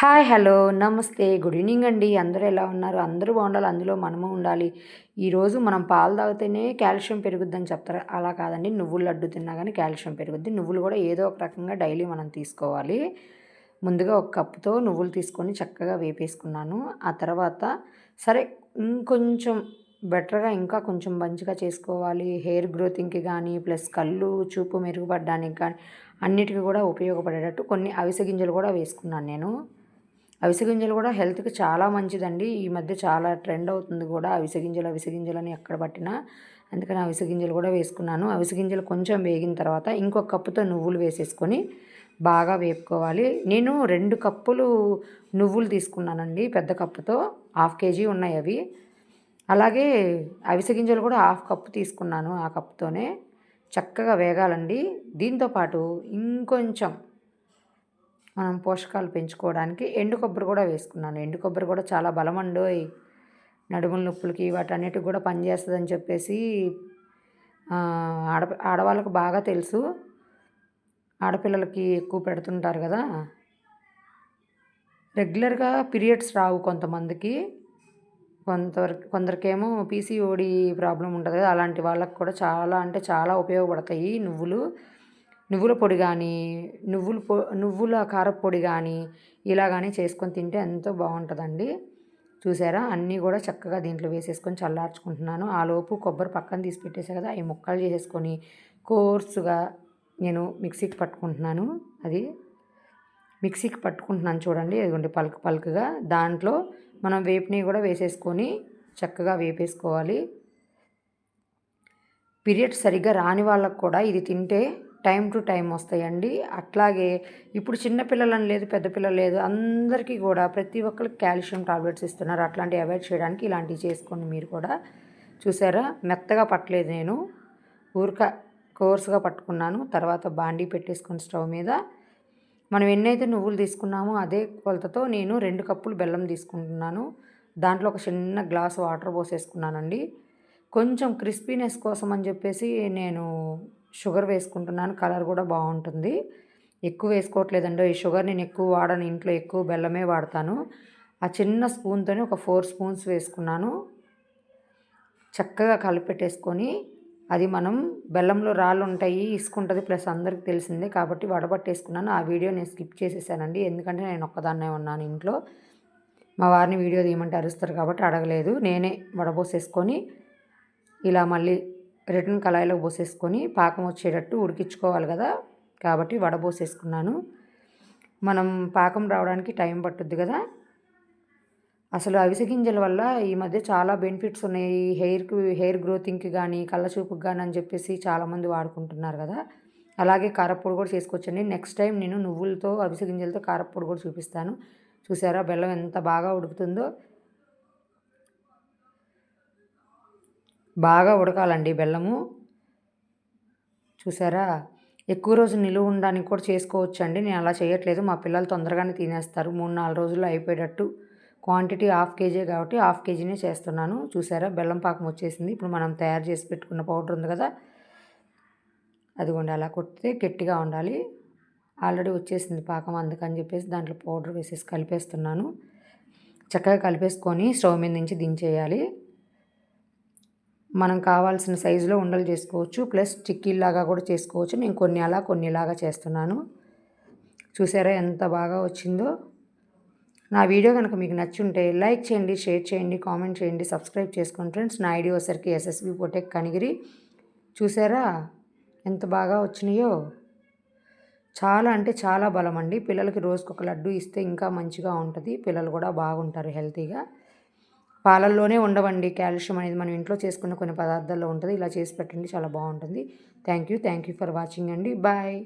Hi! Hello! నమస్తే. Good evening అండి. అందరూ ఎలా ఉన్నారు? అందరూ బాగుండాలి. అందులో మనము ఉండాలి. ఈరోజు మనం పాలు తాగితేనే కాల్షియం పెరుగుద్దని చెప్తారు. అలా కాదండి. నువ్వుల లడ్డు తిన్నా గానీ కాల్షియం పెరుగుద్ది. నువ్వులు కూడా ఏదో ఒక రకంగా డైలీ మనం తీసుకోవాలి. ముందుగా ఒక కప్పుతో నువ్వులు తీసుకొని చక్కగా వేపేసుకున్నాను. ఆ తర్వాత సరే ఇంకొంచెం బెటర్‌గా ఇంకా కొంచెం మంచిగా చేసుకోవాలి. హెయిర్ గ్రోతింగ్‌కి గానీ, ప్లస్ కళ్ళు చూపు మెరుగుపడడానికి కానీ, అన్నిటికి కూడా ఉపయోగపడేటట్టు కొన్ని అవిసె గింజలు కూడా వేసుకున్నాను నేను. అవిసె గింజలు కూడా హెల్త్‌కి చాలా మంచిదండి. ఈ మధ్య చాలా ట్రెండ్ అవుతుంది కూడా అవిసె గింజలు, అవిసె గింజలని ఎక్కడ పట్టినా. అందుకని అవిసె గింజలు కూడా వేసుకున్నాను. అవిసె గింజలు కొంచెం వేగిన తర్వాత ఇంకొక కప్పుతో నువ్వులు వేసేసుకొని బాగా వేపుకోవాలి. నేను 2 కప్పులు నువ్వులు తీసుకున్నానండి పెద్ద కప్పుతో. హాఫ్ కేజీ ఉన్నాయి అవి. అలాగే అవిసె గింజలు కూడా హాఫ్ కప్పు తీసుకున్నాను ఆ కప్పుతోనే. చక్కగా వేగాలండి. దీంతో పాటు ఇంకొంచెం మనం పోషకాలు పెంచుకోవడానికి ఎండు కొబ్బరి కూడా వేసుకున్నాను. ఎండు కొబ్బరి కూడా చాలా బలమండోయ్. నడుముల నొప్పులకి వాటన్నిటికి కూడా పనిచేస్తదని చెప్పేసి ఆడవాళ్ళకి బాగా తెలుసు. ఆడపిల్లలకి ఎక్కువ పెడుతుంటారు కదా! రెగ్యులర్‌గా పీరియడ్స్ రావు కొంతమందికి. కొందరికేమో పీసీఓడీ ప్రాబ్లమ్ ఉంటది కదా! అలాంటి వాళ్ళకి కూడా చాలా అంటే చాలా ఉపయోగపడతాయి నువ్వులు. నువ్వుల పొడి గానీ, నువ్వుల కారప్పొడి గానీ, ఇలా గానీ చేసుకొని తింటే ఎంతో బావుంటదండి. చూసారా? అన్నీ గూడా చక్కగా దీంట్లో వేసేసుకొని చల్లార్చుకుంటున్నాను. ఆలోపు కొబ్బరి పక్కన తీసి పెట్టేసా కదా! అయి ముక్కలు చేసేసుకొని కోర్స్‌గా నేను మిక్సీకి పట్టుకుంటున్నాను. అది మిక్సీకి పట్టుకుంటున్నాను చూడండి. అదిగోండి పలుకు పలుకుగా. దాంట్లో మనం వేపినయి గూడా వేసేసుకొని చక్కగా వేపేసుకోవాలి. పీరియడ్స్ సరిగ్గా రాని వాళ్ళకి కూడా ఇది తింటే టైమ్ టు టైమ్ వస్తాయండి. అట్లాగే ఇప్పుడు చిన్న పిల్లలని లేదు, పెద్ద పిల్లలు లేదు, అందరికీ కూడా ప్రతి ఒక్కళ్ళకి కాల్షియం టాబ్లెట్స్ ఇస్తున్నారు. అట్లాంటివి అవాయిడ్ చేయడానికి ఇలాంటివి చేసుకోండి మీరు కూడా. చూసారా? మెత్తగా పట్టలేదు నేను. ఊరక కోర్స్‌గా పట్టుకున్నాను. తర్వాత బాండీ పెట్టేసుకొని స్టవ్ మీద మనం ఎన్నైతే నువ్వులు తీసుకున్నామో అదే కొలతతో నేను 2 కప్పులు బెల్లం తీసుకుంటున్నాను. దాంట్లో ఒక చిన్న గ్లాస్ వాటర్ పోసేసుకున్నానండి. కొంచెం క్రిస్పీనెస్ కోసం అని చెప్పేసి నేను షుగర్ వేసుకుంటున్నాను. కలర్ కూడా బావుంటుంది. ఎక్కువ వేసుకోవట్లేదండి. ఈ షుగర్ నేను ఎక్కువ వాడను. ఇంట్లో ఎక్కువ బెల్లమే వాడతాను. ఆ చిన్న స్పూన్‌తోని ఒక 4 స్పూన్స్ వేసుకున్నాను. చక్కగా కలిపెట్టేసుకొని అది మనం బెల్లంలో రాళ్ళుంటాయి, ఇసుకుంటది ప్లస్ అందరికి తెలిసిందే కాబట్టి వడబట్టేసుకున్నాను. ఆ వీడియో నేను స్కిప్ చేసేసానండి. ఎందుకంటే నేను ఒక్కదాన్నే ఉన్నాను ఇంట్లో. మా వారిని వీడియో తీయమంటే అరుస్తారు కాబట్టి అడగలేదు. నేనే వడబోసేసుకొని ఇలా మళ్ళీ రిటర్న్ కళాయిలో పోసేసుకొని పాకం వచ్చేటట్టు ఉడికించుకోవాలి కదా! కాబట్టి వడబోసేసుకున్నాను. మనం పాకం రావడానికి టైం పట్టుద్ది కదా! అసలు అవిసె గింజల వల్ల ఈ మధ్య చాలా బెనిఫిట్స్ ఉన్నాయి. హెయిర్ గ్రోతింగ్‌కి గానీ, కళ్ళ చూపుకి గానీ అని చెప్పేసి చాలామంది వాడుకుంటున్నారు కదా! అలాగే కారప్పొడి కూడా చేసుకోవచ్చండి. నెక్స్ట్ టైం నేను నువ్వులతో, అవిసె గింజలతో కారప్పొడి కూడా చూపిస్తాను. చూసారా బెల్లం ఎంత బాగా ఉడుకుతుందో? బాగా ఉడకాలండి బెల్లము. చూసారా? ఎక్కువ రోజులు నిలువ ఉండడానికి కూడా చేసుకోవచ్చండి. నేను అలా చేయట్లేదు. మా పిల్లలు తొందరగానే తినేస్తారు. 3, 4 రోజుల్లో అయిపోయేటట్టు. క్వాంటిటీ హాఫ్ కేజీ కాబట్టి హాఫ్ కేజీనే చేస్తున్నాను. చూసారా? బెల్లం పాకం వచ్చేసింది. ఇప్పుడు మనం తయారు చేసి పెట్టుకున్న పౌడర్ ఉంది కదా! అదిగోండి అలా కొడితే గట్టిగా ఉండాలి. ఆల్రెడీ వచ్చేసింది పాకం. అందుకని చెప్పేసి దాంట్లో పౌడర్ వేసేసి కలిపేస్తున్నాను. చక్కగా కలిపేసుకొని స్టవ్ మీద నుంచి దించేయాలి. మనం కావాల్సిన సైజులో ఉండలు చేసుకోవచ్చు. ప్లస్ చిక్కీల్లాగా కూడా చేసుకోవచ్చు. నేను కొన్ని అలా, కొన్ని ఇలాగా చేస్తున్నాను. చూసారా ఎంత బాగా వచ్చిందో? నా వీడియో కనుక మీకు నచ్చుంటే లైక్ చేయండి, షేర్ చేయండి, కామెంట్ చేయండి, సబ్స్క్రైబ్ చేసుకోండి ఫ్రెండ్స్. నా ఐడి వచ్చేసరికి ఎస్ఎస్వి బొటెక్ కనిగిరి. చూసారా ఎంత బాగా వచ్చినాయో? చాలా అంటే చాలా బలమండి. పిల్లలకి రోజుకొక లడ్డు ఇస్తే ఇంకా మంచిగా ఉంటది. పిల్లలు కూడా బాగుంటారు హెల్తీగా. పాలల్లోనే ఉండవండి కాల్షియం అనేది. మనం ఇంట్లో చేసుకున్న కొన్ని పదార్థాల్లో ఉంటది. ఇలా చేసి పెట్టండి చాలా బాగుంటుంది. థ్యాంక్ యూ ఫర్ వాచింగ్ అండి. బాయ్.